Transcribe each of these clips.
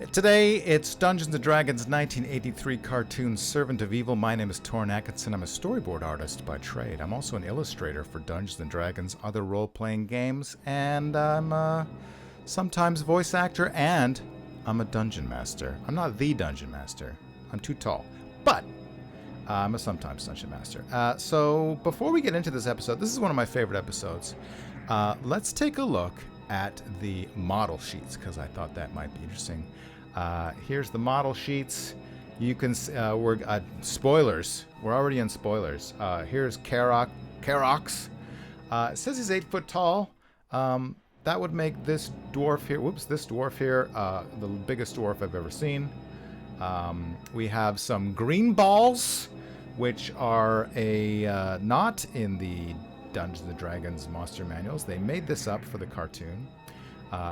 Today, it's Dungeons & Dragons 1983 cartoon Servant of Evil. My name is Torrin Atkinson. I'm a storyboard artist by trade. I'm also an illustrator for Dungeons & Dragons, other role-playing games, and I'm a sometimes voice actor, and I'm a dungeon master. I'm not the dungeon master. I'm too tall. But I'm a sometimes dungeon master. So before we get into this episode, this is one of my favorite episodes. Let's take a look at the model sheets, because I thought that might be interesting. Here's the model sheets. You can we're spoilers. We're already in spoilers. Here's Karox. It says he's 8 foot tall. That would make this dwarf here. This dwarf here, the biggest dwarf I've ever seen. We have some green balls, which are not in the Dungeons & Dragons monster manuals. They made this up for the cartoon.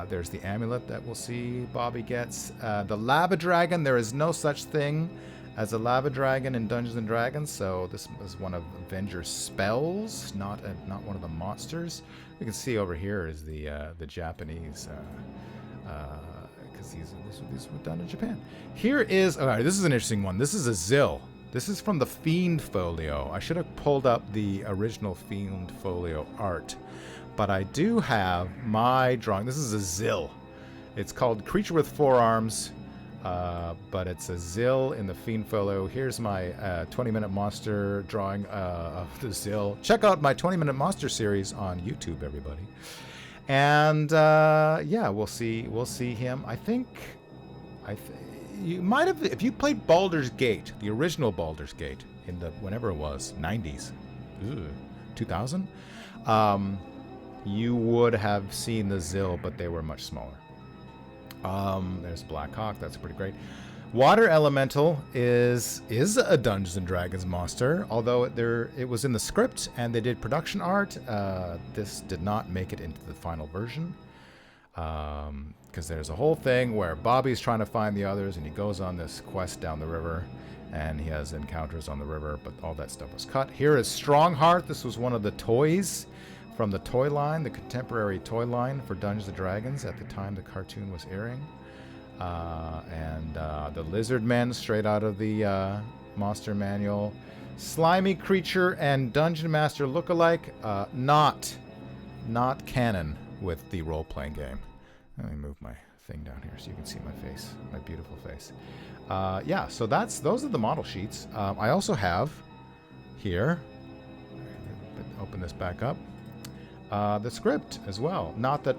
There's the amulet that we'll see Bobby gets. The lava dragon, there is no such thing as a lava dragon in Dungeons & Dragons, so this is one of Avenger's spells, not one of the monsters. We can see over here is the Japanese, because these were done in Japan. Here is, all right, this is an interesting one. This is a Zill. This is from the Fiend Folio. I should have pulled up the original Fiend Folio art, but I do have my drawing. This is a Zill. It's called Creature with Four Arms, but it's a Zill in the Fiend Folio. Here's my 20-minute monster drawing of the Zill. Check out my 20-minute monster series on YouTube, everybody. And yeah, we'll see him. I think you might have, if you played Baldur's Gate, the original Baldur's Gate in the whenever it was 90s, 2000. You would have seen the Zill, but they were much smaller. There's Black Hawk. That's pretty great. Water Elemental is a Dungeons & Dragons monster, although it was in the script and they did production art. This did not make it into the final version, because there's a whole thing where Bobby's trying to find the others, and he goes on this quest down the river, and he has encounters on the river, but all that stuff was cut. Here is Strongheart. This was one of the toys from the toy line, the contemporary toy line for Dungeons & Dragons at the time the cartoon was airing. And the Lizard Men, straight out of the monster manual. Slimy Creature and Dungeon Master lookalike, not canon with the role-playing game. Let me move my thing down here so you can see my face, my beautiful face. Yeah, so those are the model sheets. I also have here, open this back up, the script as well. Not that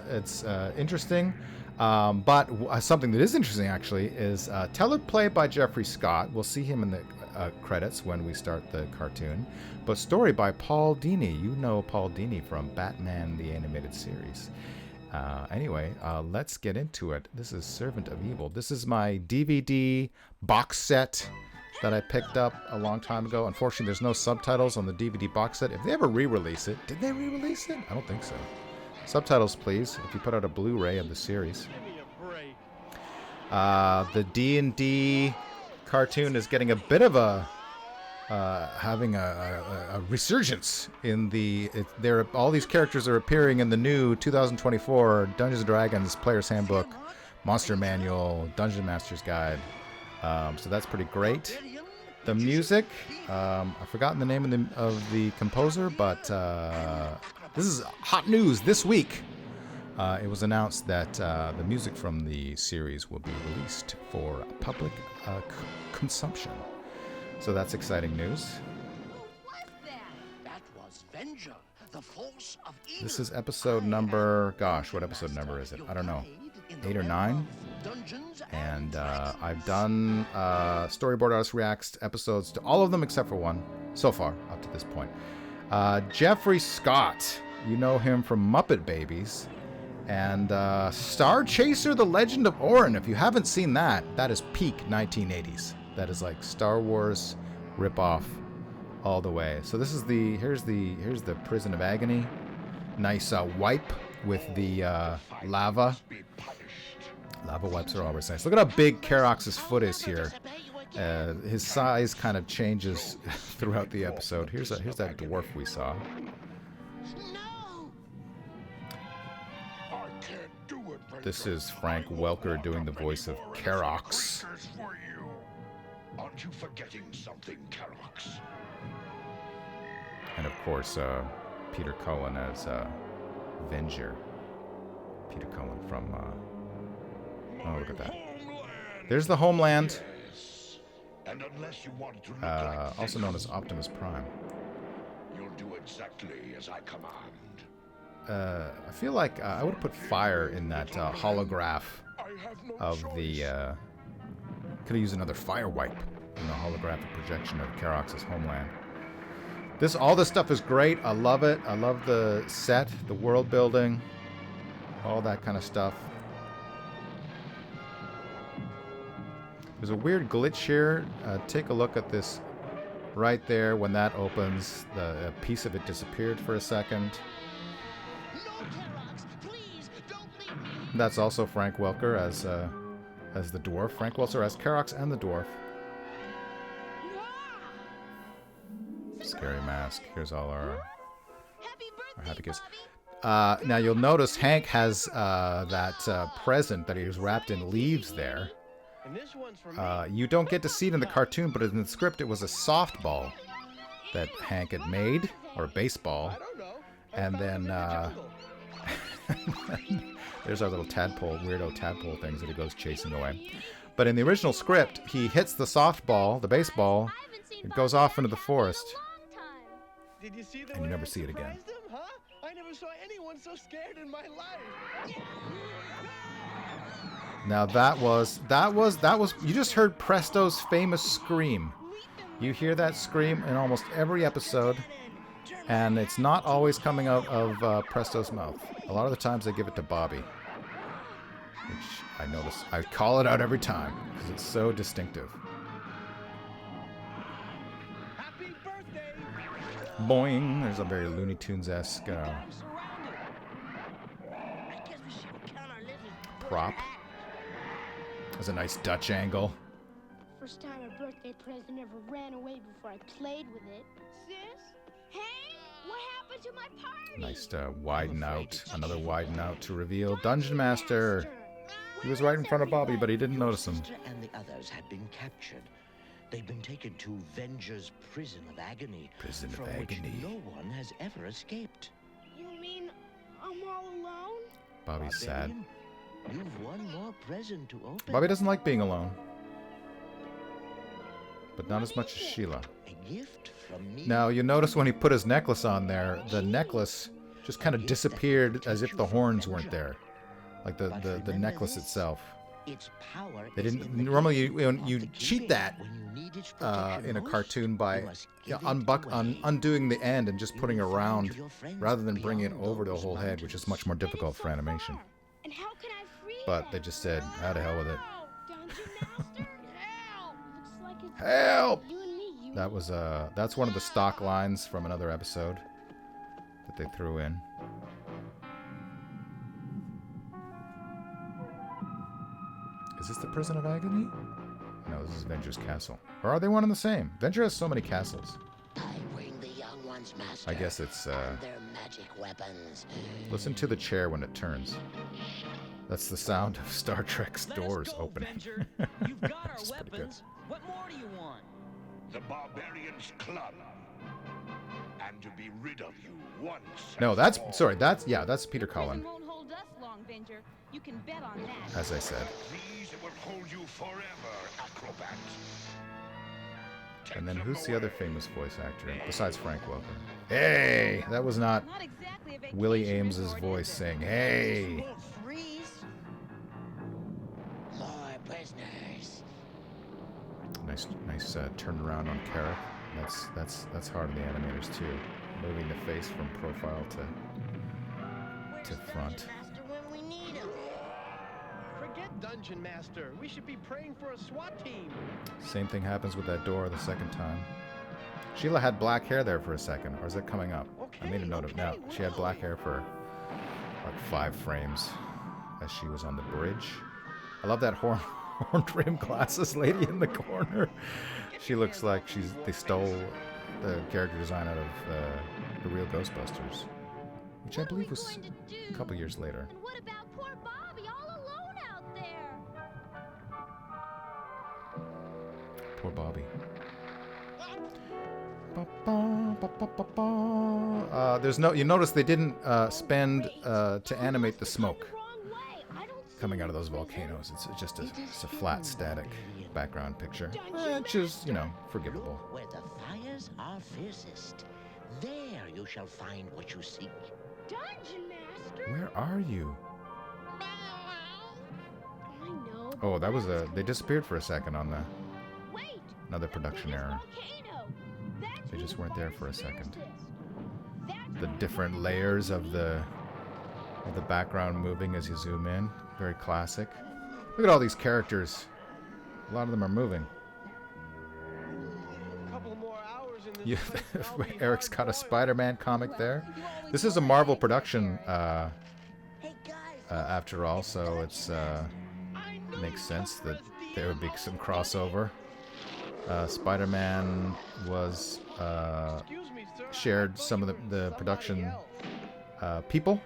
it's interesting, but something that is interesting actually is teleplay by Jeffrey Scott. We'll see him in the credits when we start the cartoon. But story by Paul Dini. You know Paul Dini from Batman the Animated Series. Anyway, let's get into it. This is Servant of Evil. This is my DVD box set that I picked up a long time ago. Unfortunately, there's no subtitles on the DVD box set. If they ever re-release it, did they re-release it? I don't think so. Subtitles, please, if you put out a Blu-ray of the series. The D&D cartoon is getting a bit of a having a resurgence in all these characters are appearing in the new 2024 Dungeons & Dragons Player's Handbook, Monster Manual, Dungeon Master's Guide. So that's pretty great. The music, I've forgotten the name of the composer, but this is hot news this week. It was announced that the music from the series will be released for public consumption. So that's exciting news. This is episode number, gosh, what episode number is it? I don't know. 8 or 9? And I've done Storyboard Artist Reacts episodes to all of them except for one so far up to this point. Jeffrey Scott, you know him from Muppet Babies, and Star Chaser: The Legend of Orin. If you haven't seen that, that is peak 1980s. That is like Star Wars ripoff all the way. So this is here's the Prison of Agony. Nice wipe with the lava. Lava wipes are always nice. Look at how big Karox's foot is here. His size kind of changes throughout the episode. Here's that dwarf we saw. No! I can't do it, This is Frank Welker doing the voice of Kerox. Aren't you forgetting something, Kerox? And of course, Peter Cullen as Venger. Peter Cullen from... oh, look at that. There's the homeland. Yes. And unless you want to look like also known as Optimus Prime. You'll do exactly as I command. I feel like I would have put fire in that holograph of the... could have used another fire wipe in the holographic projection of Kerox's homeland. All this stuff is great. I love it. I love the set, the world building, all that kind of stuff. There's a weird glitch here. Take a look at this right there. When that opens, a piece of it disappeared for a second. That's also Frank Welker as the dwarf. Frank Welker as Kerox and the dwarf. Scary mask. Here's all our happy kids. Now you'll notice Hank has that present that he was wrapped in leaves there. You don't get to see it in the cartoon, but in the script it was a softball that Hank had made, or a baseball. And then there's our little tadpole, weirdo tadpole things that he goes chasing away. But in the original script, he hits the softball, the baseball, it goes off into the forest. Did you see and you never see it again. Him, huh? I never saw anyone so scared in my life. Now that was, you just heard Presto's famous scream. You hear that scream in almost every episode, and it's not always coming out of Presto's mouth. A lot of the times they give it to Bobby, which I notice. I call it out every time because it's so distinctive. Happy birthday! Boing! There's a very Looney Tunes-esque prop. There's a nice Dutch angle. First time a birthday present ever ran away before I played with it. Sis? Hey, what happened to my party? Nice widen out. Another widen out to reveal Dungeon Master. He was right in front of Bobby, but he didn't notice him. Sister and the others had been captured. They've been taken to Venger's Prison of Agony. Prison of from Agony. Which no one has ever escaped. You mean I'm all alone? Bobby's sad. Barbarian, you've one more present to open. Bobby doesn't like being alone. But not as much as Sheila. A gift from me. Now, you notice when he put his necklace on there, the necklace just kind of disappeared as if the horns weren't there. Like the necklace itself. Its power They is didn't in the normally depth you of the cheat gaping. that When you need its protection in a most, cartoon by you must give it away. undoing the end and just You putting it will find around your friends rather than bringing it beyond over the those whole head, which is much more difficult for animation. And how can I free But them? they just said, "How the hell with it." Dungeon Master, help! Looks like it's Help! you and me. You That was that's one of the stock lines from another episode that they threw in. Is this the Prison of Agony? No, this is Venger's castle. Or are they one and the same? Venger has so many castles. I bring the young ones, Master. I guess it's and their magic weapons. listen to the chair when it turns. That's the sound of Star Trek's doors opening. Venger. You've got our Which is pretty good. weapons. What more do you want? The Barbarians Club. And to be rid of you once. No, and that's for all. sorry, that's Peter Cullen, Won't hold us long, Venger. You can bet on that. as I said. These will hold you forever, acrobat. And then who's the other famous voice actor besides Frank Welker? Hey, that was not Not exactly a vacation Willie Ames's resort, voice is it? saying, "Hey." Won't freeze. More prisoners. Nice turnaround on Carrick. That's hard on the animators too. Moving the face from profile to front. Master when we need him. Forget Dungeon Master. We should be praying for a SWAT team. Same thing happens with that door the second time. Sheila had black hair there for a second, or is it coming up? I made a note of now. She had black hair for like 5 frames as she was on the bridge. I love that horn-rimmed glasses lady in the corner. She looks like they stole the character design out of the real Ghostbusters, which I believe was a couple years later. And what about poor Bobby all Poor Bobby. There's no. You notice they didn't spend to animate the smoke coming out of those volcanoes. It's just it's a flat, static background picture, which is, you know, forgivable. Look where the fires are fiercest. There you shall find what you seek. Dungeon Master. Where are you? I know. Oh, that was they disappeared for a second on the Wait. another production error. Volcano. That's They just where weren't the there fire for a is second. fiercest. That's The where different layers of the background moving as you zoom in. Very classic. Look at all these characters. A lot of them are moving. Couple more hours in this You, place, and I'll be Eric's hard got a boiled. Spider-Man comic there. You always This is a wanted Marvel to production, Hey guys, after all, so it's makes sense that there would be some crossover. Spider-Man was Excuse me, sir. shared I thought some you of were the somebody production else. people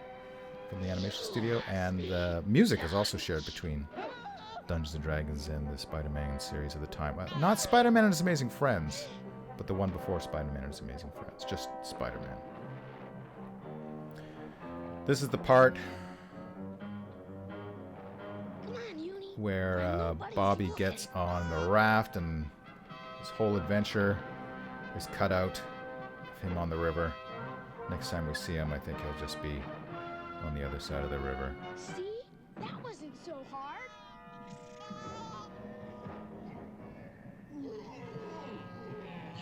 from the animation studio, and the music is also shared between Dungeons and Dragons and the Spider-Man series of the time. Not Spider-Man and His Amazing Friends, but the one before Spider-Man and His Amazing Friends. Just Spider-Man. This is the part Come on, Uni. where Bobby gets on the raft, and his whole adventure is cut out of him on the river. Next time we see him, I think he'll just be on the other side of the river. See? That wasn't so hard.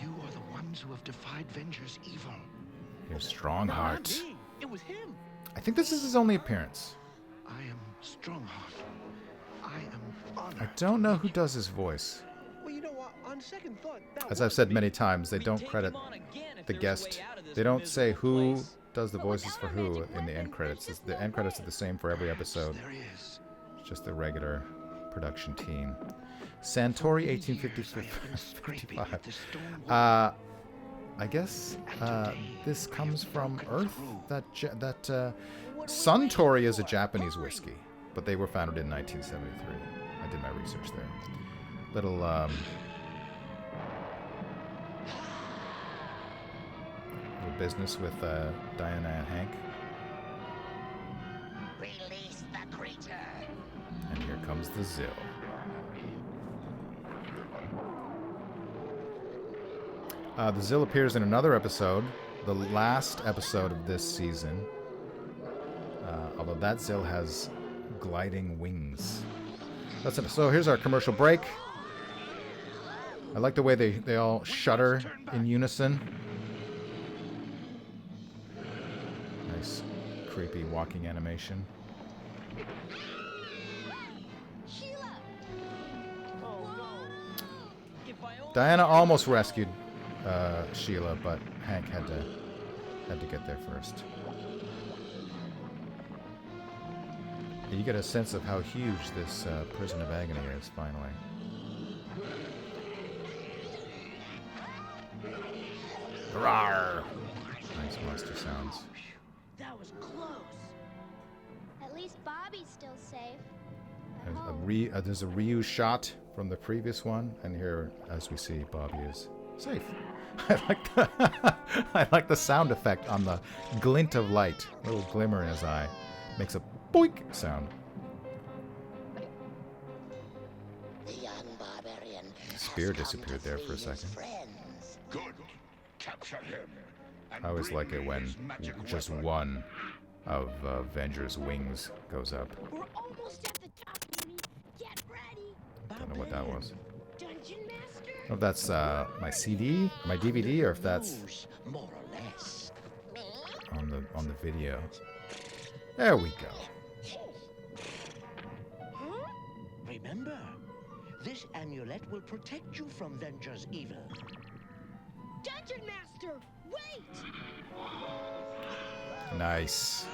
You are the ones who have defied Venger's evil. Here's Strongheart. Me. It was him. I think this is his only appearance. I am Strongheart. I am honored. I don't know who does his voice. Well, you know what? On second thought, that As I've was said me. many times, they We'd don't take credit him on again if the there was a guest. way out of this They don't say miserable who place. does the voices for who in the end credits. The end credits are the same for every episode. There is. It's just the regular production team. Santori, Years I have been scraping 1855. at the stone wall. I guess this comes from Earth. That What Suntory is a Japanese whiskey, but they were founded in 1973. I did my research there. Little little business with Diana and Hank, release the creature. and here comes the Zill. The Zill appears in another episode, the last episode of this season. Although that Zill has gliding wings. That's it. So here's our commercial break. I like the way they all shudder in unison. Nice, creepy walking animation. Sheila! Oh, no. If I only Diana almost rescued Sheila, but Hank had to get there first. You get a sense of how huge this prison of agony is, finally. Rawr! Nice monster sounds. That was close. At least Bobby's still safe. There's a reused shot from the previous one, and here, as we see, Bobby is safe. I like the sound effect on the glint of light, a little glimmer in his eye, makes a boink sound. The young barbarian. Spear has come disappeared to there free for a his second. friends. Good. Capture him. And I always bring like it me when his magic just weapon. one of Venger's wings goes up. We're almost at the top, Uni. Get ready. Don't know what that was. Dungeon Master? I don't know if that's my CD, my DVD, or if that's Knows, more or less. on the video. There we go. Huh? Remember, this amulet will protect you from Venger's evil. Dungeon Master! Wait! Nice.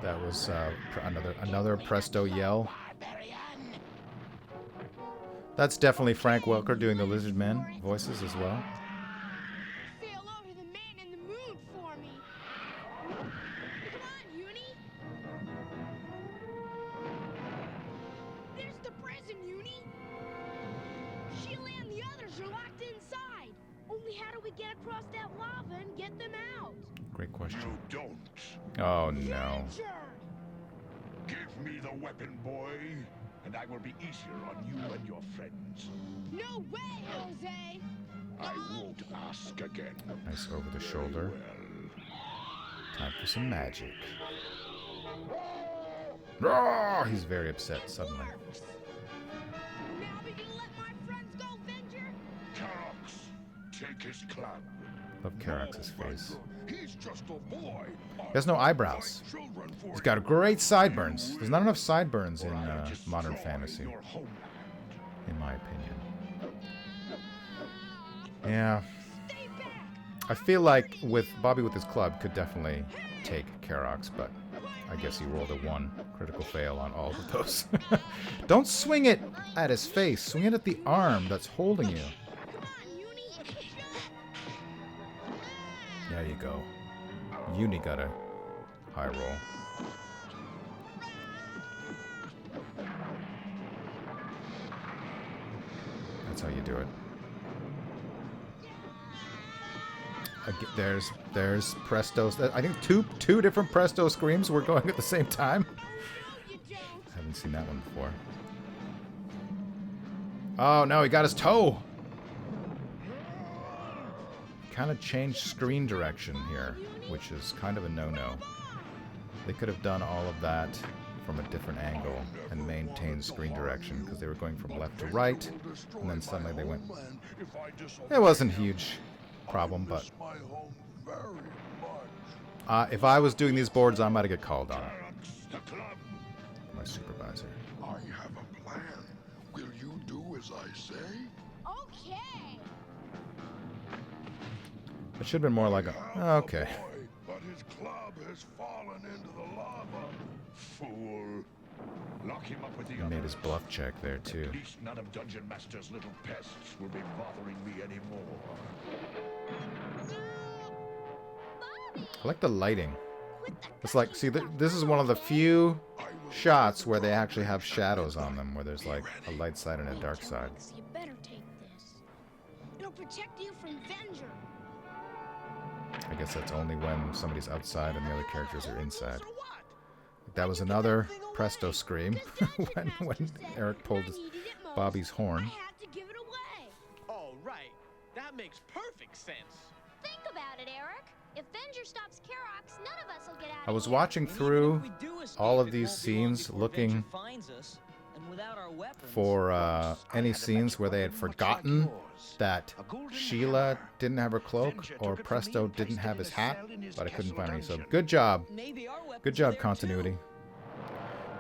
That was another Presto yell. Barbarian. That's definitely Frank Welker doing the Lizard Men voices as well. Sail over the man in the moon for me. Come on, Uni. There's the prison, Uni. get across that lava and get them out. Great question. You don't. Oh no. Give me the weapon, boy, and I will be easier on you and your friends. No way, Jose! I won't ask again. Nice over the shoulder. Time for some magic. Oh, he's very upset suddenly. Now we can let my friends go, Venger? Carox, take his club. Love Carax's face. He's just a boy. He has no eyebrows. He's got great sideburns. There's not enough sideburns in modern fantasy, in my opinion. Yeah. I feel like Bobby with his club could definitely take Carax, but I guess he rolled a 1 critical fail on all of those. Don't swing it at his face. Swing it at the arm that's holding you. There you go. Uni got a high roll. That's how you do it. There's Prestos. I think two different Presto screams were going at the same time. I haven't seen that one before. Oh no, he got his toe. Kind of changed screen direction here, which is kind of a no-no. They could have done all of that from a different angle and maintained screen direction because they were going from left to right, and then suddenly they went. It wasn't a huge problem, but if I was doing these boards, I might have get called on it. My supervisor. I have a plan. Will you do as I say? Okay. It should have been more like a. Okay. But his club has fallen into the lava. Fool. Lock him up with the He made his bluff check there too. At least none of Dungeon Master's little pests will be bothering me anymore. I like the lighting. It's like, see, this is one of the few shots where they actually have shadows on them, where there's like a light side and a dark side. You better take this. It'll protect you from Venger. I guess that's only when somebody's outside and the other characters are inside. That was another Presto scream when Eric pulled Bobby's horn. Oh, right. That makes perfect sense. Think about it, Eric. If Venger stops Carax, none of us will get out. I was watching through all of these scenes looking for any scenes where they had forgotten that Sheila didn't have her cloak or Presto didn't have his hat, but I couldn't find any. So good job. Good job, continuity.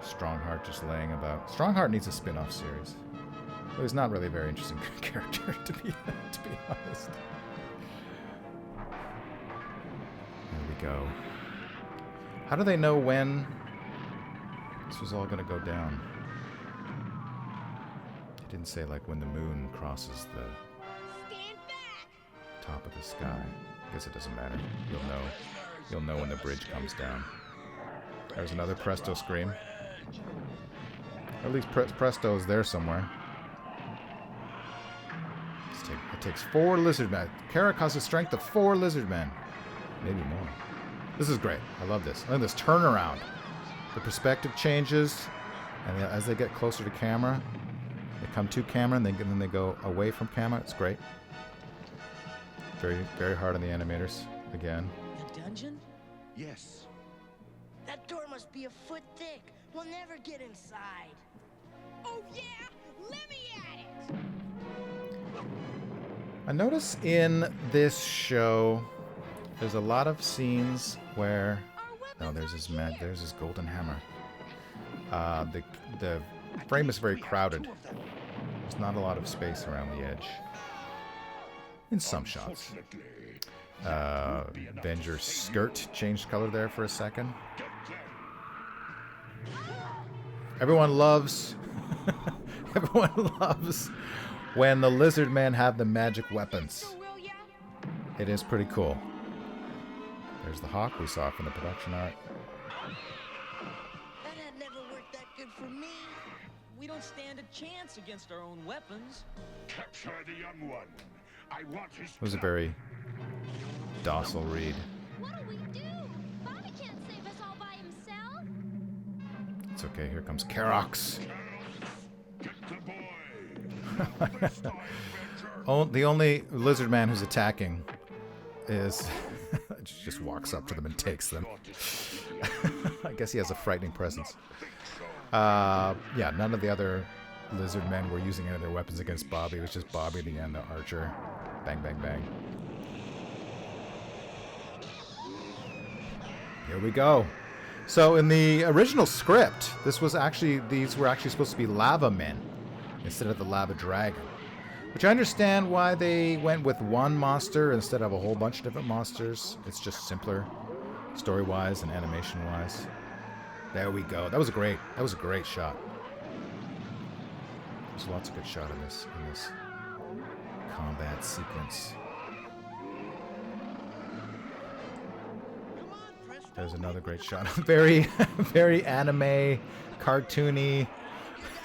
Strongheart just laying about. Strongheart needs a spin-off series. Well, he's not really a very interesting character, to be honest. There we go. How do they know when this was all going to go down? It didn't say like when the moon crosses the top of the sky. I guess it doesn't matter. You'll know when the bridge comes down. There's another Presto scream. Or at least Presto is there somewhere. It takes 4 lizard men. Carax has a strength of 4 lizard men. Maybe more. This is great. I love this. I love this turnaround. The perspective changes, and as they get closer to camera, they come to camera, and then they go away from camera. It's great. Very, very hard on the animators. Again. The dungeon? Yes. That door must be a foot thick. We'll never get inside. Oh yeah, let me at it. I notice in this show, there's a lot of scenes where. Oh, there's his golden hammer. The frame is very crowded. There's not a lot of space around the edge. In some shots. Venger's skirt changed color there for a second. Everyone loves when the lizard men have the magic weapons. It is pretty cool. There's the hawk we saw from the production art. That had never worked that good for me. We don't stand a chance against our own weapons. Capture the young one. I want his It was a very docile reed. What'll we do? Bobby can't save us all by himself. It's okay, here comes Kerox. Get the boy. This time, Venture. The only lizard man who's attacking is... just walks up to them and takes them. I guess he has a frightening presence. Yeah, none of the other lizard men were using any of their weapons against Bobby. It was just Bobby at the end, the archer. Bang, bang, bang. Here we go. So in the original script, these were actually supposed to be lava men instead of the lava dragon. Which I understand why they went with one monster instead of a whole bunch of different monsters. It's just simpler, story-wise and animation-wise. There we go. That was a great shot. There's lots of good shot in this combat sequence. There's another great shot. Very, very anime, cartoony,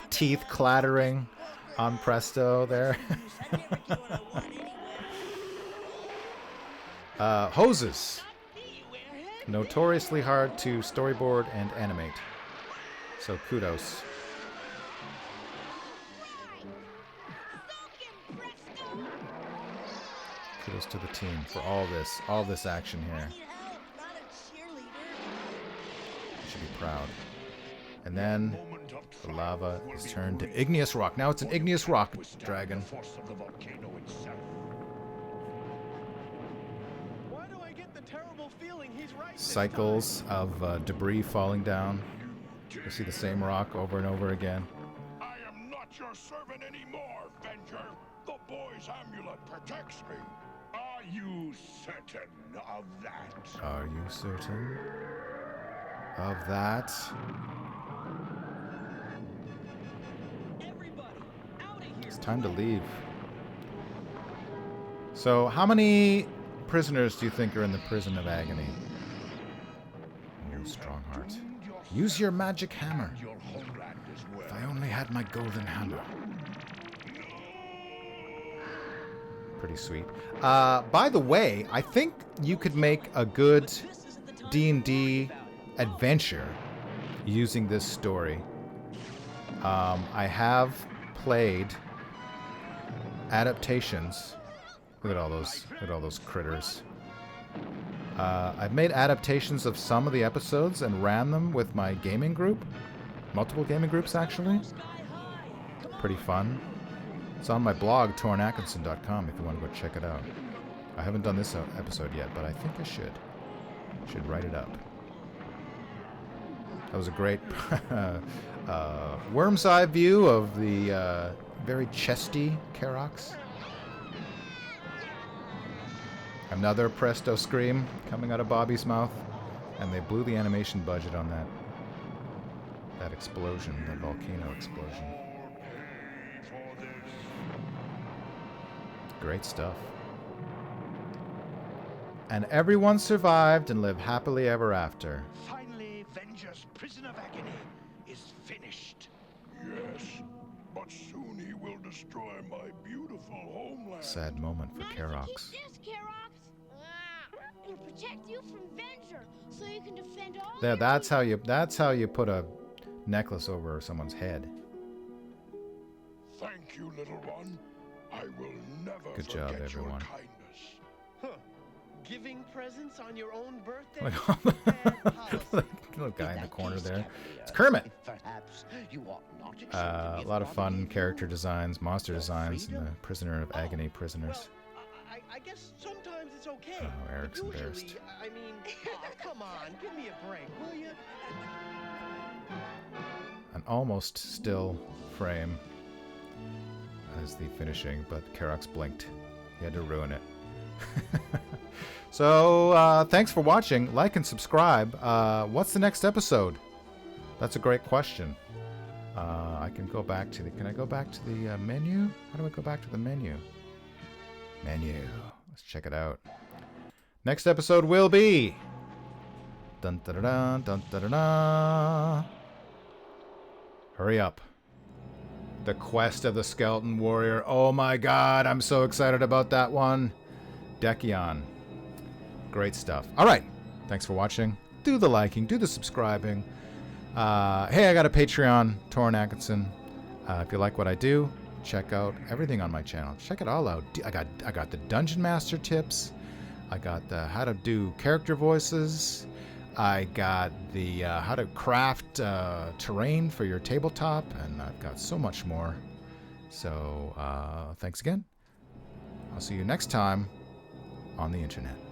teeth clattering on Presto there. Hoses. Notoriously hard to storyboard and animate. So kudos. Kudos to the team for all this action here. You should be proud. And then the lava is turned to igneous rock. Now it's an igneous rock dragon. Why do I get the terrible feeling he's right this Cycles of debris falling down. You see the same rock over and over again. I am not your servant anymore, Venger. The boy's amulet protects me. Are you certain of that? Are you certain of that? It's time to leave. So, how many prisoners do you think are in the prison of agony? You strong heart. Use your magic hammer. Your homeland as well. If I only had my golden hammer. Pretty sweet. By the way, I think you could make a good D&D adventure using this story. I have played adaptations. Look at all those critters. I've made adaptations of some of the episodes and ran them with my gaming group. Multiple gaming groups, actually. Pretty fun. It's on my blog, tornatkinson.com, if you want to go check it out. I haven't done this episode yet, but I think I should. Should write it up. That was a great worm's eye view of the very chesty Kerox. Another Presto scream coming out of Bobby's mouth. And they blew the animation budget on that explosion, that volcano explosion. Great stuff. And everyone survived and lived happily ever after. Finally, Venger's prison of agony is finished. Yes, but soon he will destroy my beautiful homeland. Sad moment for Not Kerox. if you keep this, Kerox. It'll protect you from Venger, so you can defend all. There, your that's how you put a necklace over someone's head. Thank you, little one. I will never Good job, forget your everyone. kindness. Huh. Giving presents on your own birthday? Look at Bad policy. the little guy in the corner there. It's Kermit. Perhaps you ought not accept A lot of fun character designs, monster designs, and the Prisoner of Agony prisoners. Well, I guess sometimes it's okay. Oh, Eric's Usually, embarrassed. I mean, come on, give me a break, will you? An almost still frame as the finishing, but Kerox blinked. He had to ruin it. So, thanks for watching. Like and subscribe. What's the next episode? That's a great question. I can go back to the... Can I go back to the menu? How do I go back to the menu? Menu. Let's check it out. Next episode will be... Dun da da da dun da da da. Hurry up. The Quest of the Skeleton Warrior. Oh my god, I'm so excited about that one. Decion. Great stuff. All right. Thanks for watching. Do the liking. Do the subscribing. Hey, I got a Patreon, Torrin Atkinson. If you like what I do, check out everything on my channel. Check it all out. I got the Dungeon Master tips. I got the how to do character voices. I got the how to craft terrain for your tabletop, and I've got so much more. So thanks again. I'll see you next time on the internet.